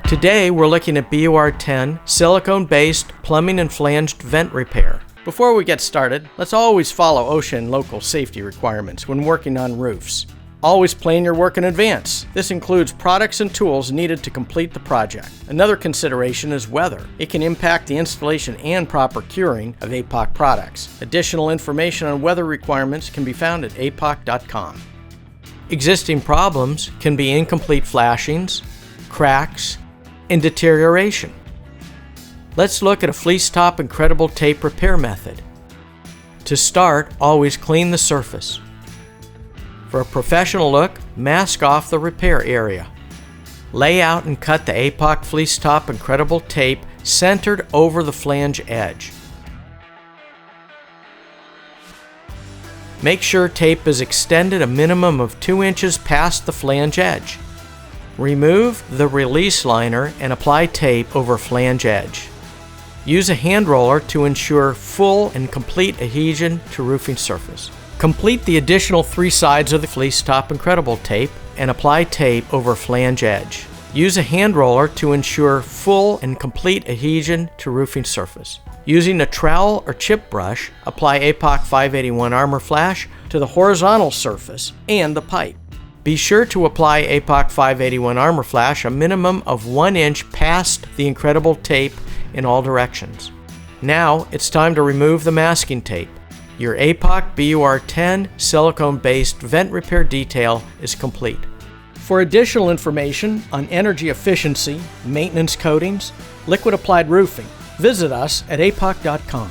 Today we're looking at BUR 10 silicone-based plumbing and flanged vent repair. Before we get started, let's always follow OSHA and local safety requirements when working on roofs. Always plan your work in advance. This includes products and tools needed to complete the project. Another consideration is weather. It can impact the installation and proper curing of APOC products. Additional information on weather requirements can be found at apoc.com. Existing problems can be incomplete flashings, cracks, and deterioration. Let's look at a fleece top incredible tape repair method. To start, always clean the surface. For a professional look, mask off the repair area. Lay out and cut the APOC fleece top incredible tape centered over the flange edge. Make sure tape is extended a minimum of 2 inches past the flange edge. Remove the release liner and apply tape over flange edge. Use a hand roller to ensure full and complete adhesion to roofing surface. Complete the additional 3 sides of the fleece top incredible tape and apply tape over flange edge. Use a hand roller to ensure full and complete adhesion to roofing surface. Using a trowel or chip brush, apply APOC 581 Armor Flash to the horizontal surface and the pipe. Be sure to apply APOC 581 Armor Flash a minimum of 1 inch past the incredible tape in all directions. Now it's time to remove the masking tape. Your APOC BUR 10 silicone-based vent repair detail is complete. For additional information on energy efficiency, maintenance coatings, liquid applied roofing, visit us at apoc.com.